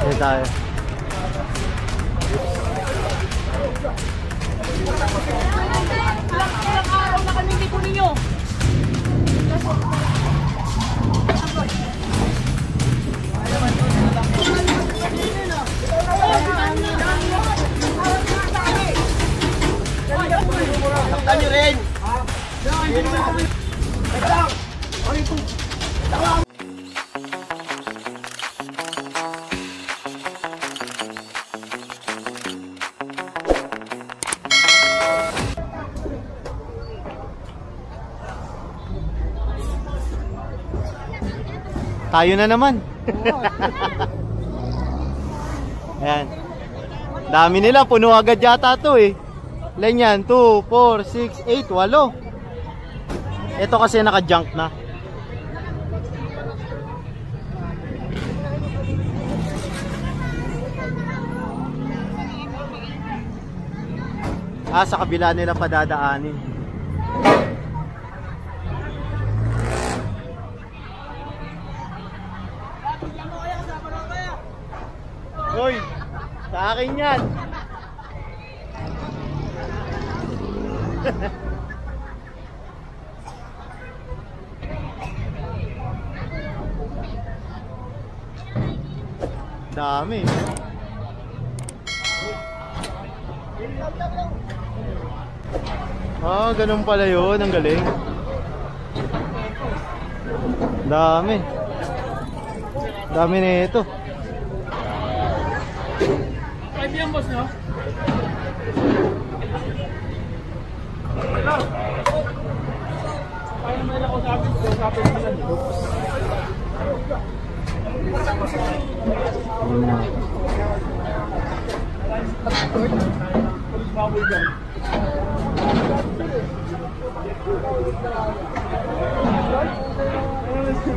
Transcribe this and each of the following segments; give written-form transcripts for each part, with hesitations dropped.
Dito tayo. Ilang araw na kami hindi po ninyo. Taktan nyo rin! Tayo na naman. Ayan. Dami nila, puno agad yata to eh. Ilan yan? 2, 4, 6, 8, 8. Ito kasi naka-junk na. Sa kabila nila padadaanin. Hoy, sa akin yan. Dami. Ganun pala yun. Ang galing. Dami. Dami na ito. Five yan, boss, no? Kaya naman nila kausapin nila dito.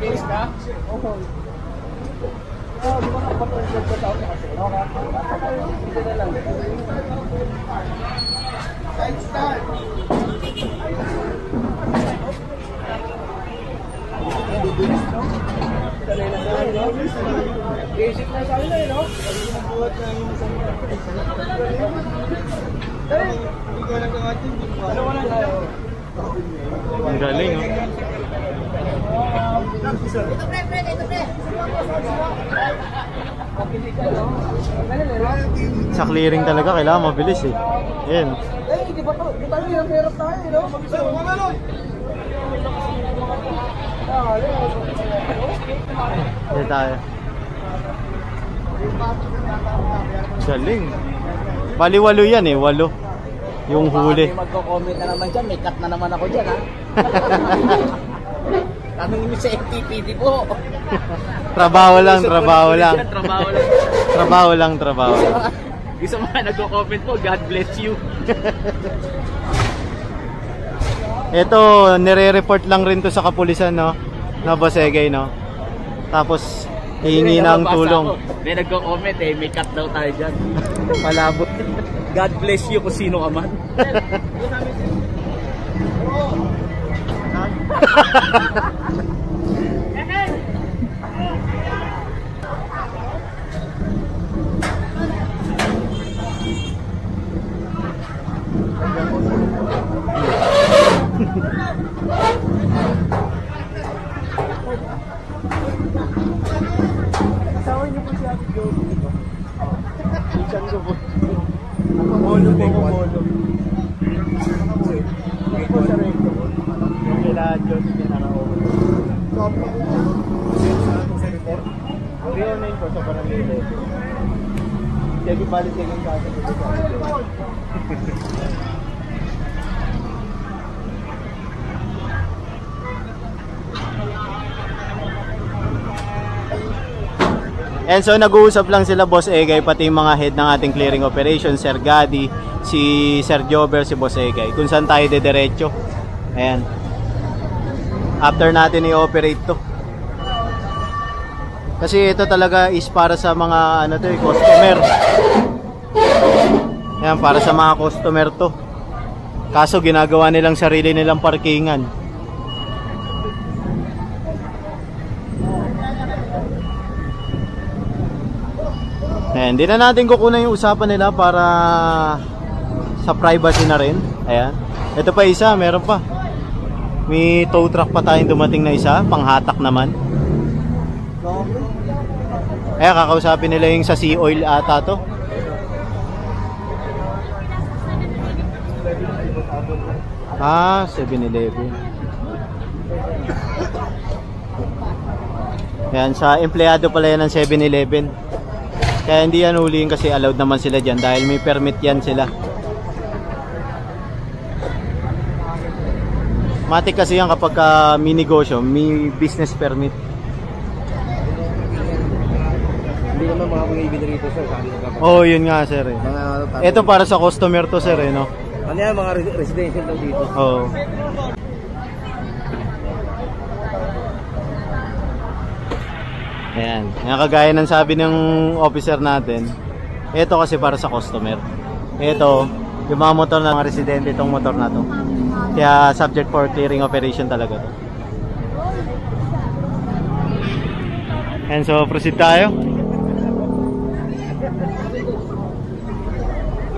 Bilis ka? Oo. Di ba nakapag-reserve ka tao sa kasino? Hindi na lang. Side start! Basic na sa akin no? Buhat na yung isang hindi ko lang kangatin. Ano wala tayo? Ang galing, oh. Ito pre. Sa clearing talaga kailangan mabilis eh. Ayan. Di ba to? Di ba hirap tayo, no? Dito tayo. Galing. Bali 8 yan eh, 8. Yung huli. Magko-comment na naman dyan, may cut na naman ako dyan ha. Tanungin niyo sa FTPD po. Trabaho lang. Trabaho lang. Trabaho lang. Isa mga nagko-comment po, God bless you. Ito, nire-report lang rin to sa kapulisan, no? Na Boss Egay, no? Tapos, hihingi ng tulong. May nagko-comment eh, may cut daw tayo dyan. Palabot. God bless you kung sino ka man. Asawa niyo po si Ate Joey, di ba? Ikan ko po. Bolo po ko, bolo. Hindi po sa recto. Yung kailangan Joey niya naka-over. Sa report? Real name ko sa barangay level. Sige, balik yung kasa ko sa Joey. And so nag-uusap lang sila Boss Egay, pati yung mga head ng ating clearing operation, Sir Gadi, si Sir Jober, si Boss Egay, kung saan tayo dediretso. Ayan. After natin i-operate to. Kasi ito talaga is para sa mga ano to, customer. Ayan, para sa mga customer to. Kaso ginagawa nilang sarili nilang parkingan. Ayan, hindi na natin kukunan yung usapan nila para sa privacy na rin. Ayan. Ito pa isa, meron pa. May tow truck pa tayong dumating na isa, panghatak naman. Ayan, kakausapin nila yung sa Sea Oil ata to. Ah, 7-Eleven. Ayan, sa empleyado pala yan ng 7-Eleven. Kaya hindi yan huliin kasi allowed naman sila dyan dahil may permit yan sila. Matik kasi yan kapag may negosyo, may business permit. Hindi naman mga pangibili rito sir. Oo, yun nga sir eh. Ito para sa customer to sir eh, no? Ano yan, mga residential daw dito? Oo. Ayan, yung kagaya ng sabi ng officer natin, ito kasi para sa customer. Ito, yung mga motor ng mga residente, itong motor na to. Kaya subject for clearing operation talaga to. And so proceed tayo.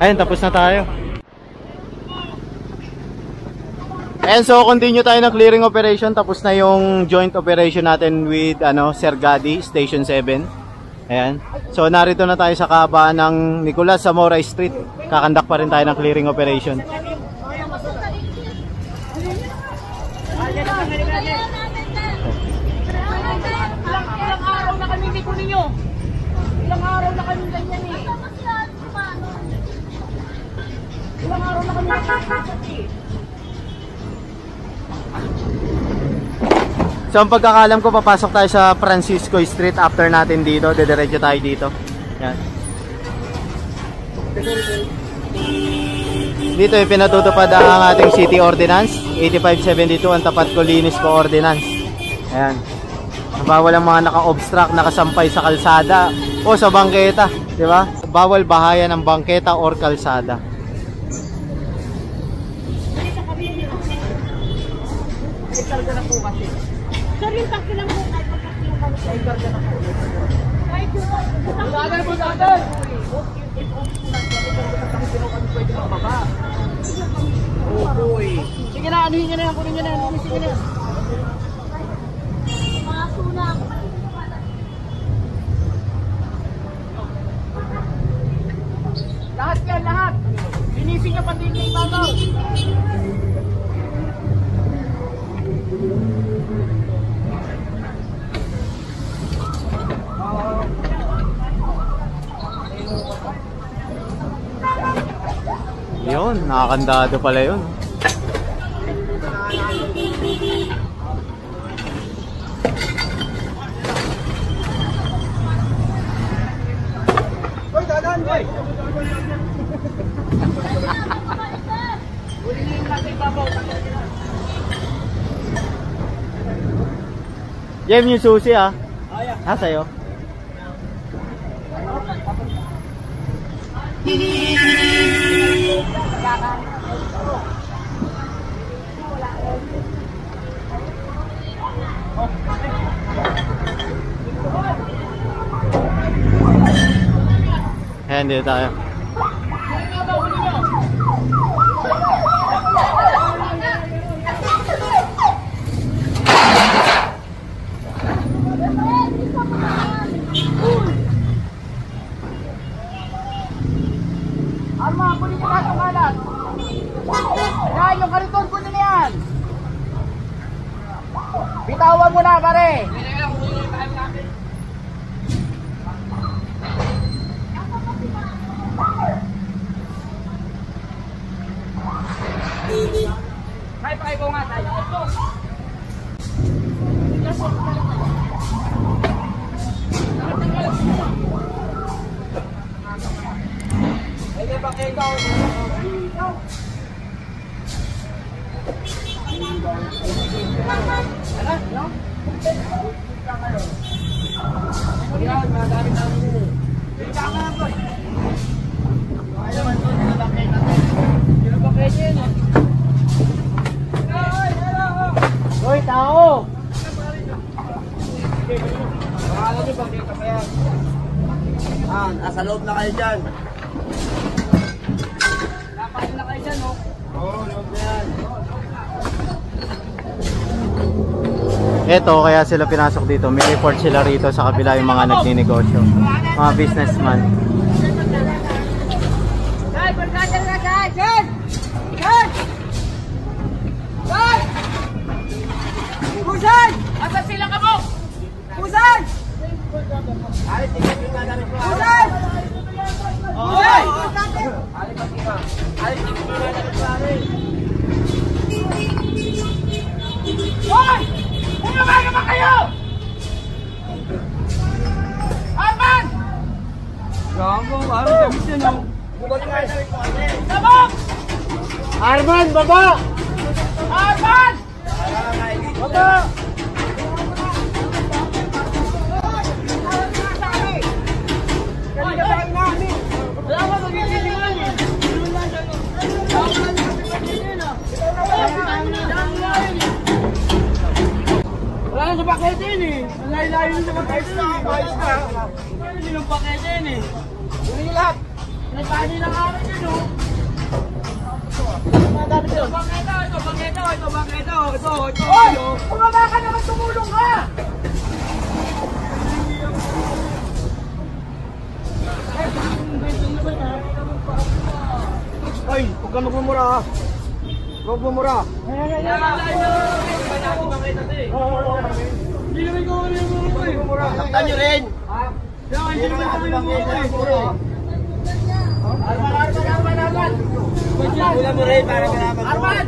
Ayun, tapos na tayo. And so continue tayo ng clearing operation. Tapos na yung joint operation natin with Sir Gadi, Station 7. Ayan. So narito na tayo sa kahabaan ng Nicolas Zamora Street. Kakandak pa rin tayo ng clearing operation. Ilang araw na kami hindi ko ninyo. Ilang araw na kami ganyan eh. Ilang araw na kami ganyan. So ang pagkakalam ko, papasok tayo sa Francisco Street. After natin dito, dediretso tayo dito. Yan. Dito pinatutupad ang ating City Ordinance 8572, ang tapat ko linis ko ordinance. Ayan. Bawal ang mga naka-obstruct, nakasampay sa kalsada o sa bangketa, di ba? Bawal bahayan ng bangketa or kalsada. Sir, yung taxi lang po kahit pagkakti yung kami. Kahit yung Budagan, budagan! Oh boy! Sige na, anuhin nyo na yan, kunin nyo na yan, sige na. mga sunak. Lahat yan, lahat! Linisin nyo pati yung ibabaw! Yun, nakakandado pala yun. Hoy, dadan! Hoy! Jem, yung susi ah. Ah, sa'yo. Ayan, dito tayo. Arma, kunin mo lahat ng kalat! Yan, yung kariton, kunin na yan! Bitawan mo na, pare! Ay, ko nga tayo. Ay, ba kayo ikaw? Hoy, tao! Yan, nasa loob na kayo dyan. Napasok na kayo dyan, oh. Oo, loob na yan. Eto, kaya sila pinasok dito. May report sila rito sa kabila yung mga nagninegosyo. Mga businessman. Guys, barkada na guys! Guys! Guys! Guys! Kusan! Asan sila ka mo? Kusan! Ay, tingin nga namin ko. Kusan! Ay! Ay, tingin nga namin ko. Hoy! Umaga ba kayo? Arman! Gago, parang damit yan, oh. Bumalik nga namin ko kasi. Sabok! Arman, baba! Arman! Baba! Wala ka magigiliwan eh. Wala na sa pakete yun eh. Ang layo-layo yun sa pakete yun eh. Bayos ka. Hindi yung pakete yun eh. Hindi lahat. Nagpani lang akin yun oh. Ito. Oy! Bumaba ka naman, tumulong ka! Ay, huwag ka magmumura ha. Huwag magmumura. Hindi naman ko ano yung mga eh. Taktan nyo rin. Hindi naman kami ng mga eh. Arman. Wala mo rin para malaman mo. Arman!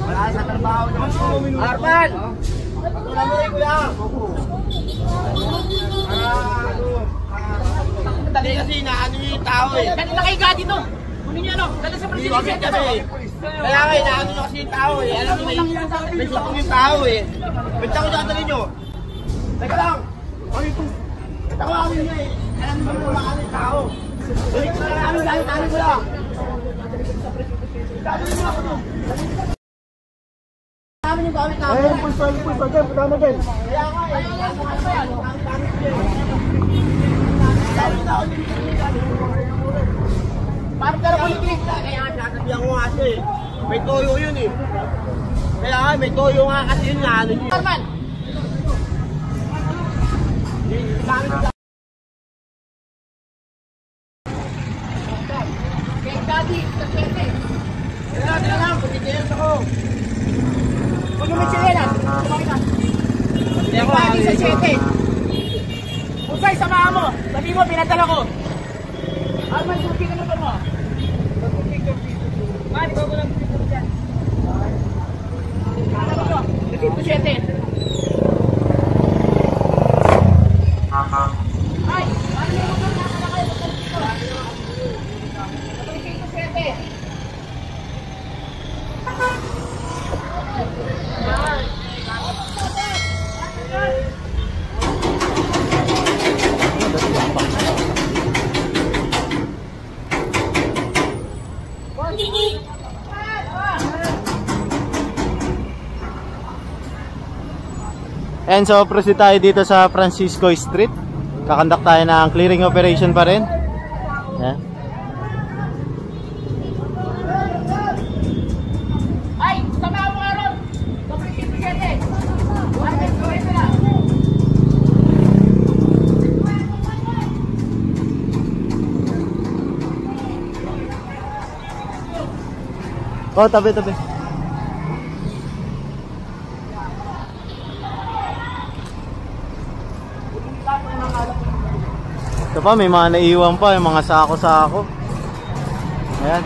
Wala sa trabaho naman po. Arman! Wala mo rin kuya. Dali kasi inaano nyo yung tao eh. Kanila kayo gadi to! Kunin niyo ano? Dala sa presidensya to! Kaya nga inaano nyo kasi yung tao eh. Alam nyo may sutong yung tao eh. Ba't ako dadali nyo? Teka lang. Tawagin nyo eh. Alam nyo yung mga yung tao. Balik ko na namin dahil tali ko lang. Dali nyo ako doon. Namin yung gamit namin. Ay, pulsa, pagkama din. Kaya nga eh. Ano ba yan? Parang ka naman yung Kaya nga sasabihan ko nga siya eh. May toyo yun eh. Kaya nga may toyo nga kasi yun nga ano yun. Arman! Kay gadi, sa siyete! Teka lang, pagkikiyas ako. Huwag naman sinelas! Kumain ka! Hindi ako Gadi sa siyete! Usay, samahan mo! Sabi mo, pinadala ko! Arman, suki ka naman mo! Mali ko lang dito dyan! Ano mo? Dito siyete! Ay! Mali mo lang nakalakay mo dito! Dito siyete! And so proceed tayo dito sa Francisco Street. Kakandak tayo ng clearing operation pa rin. Yeah. Ay! Samahan mo nga ron! Sobrang dito siyete! Arman, gawin mo lang! Oh, tabi. Ito pa, may mga naiiwan pa, yung mga sako-sako. Ayan.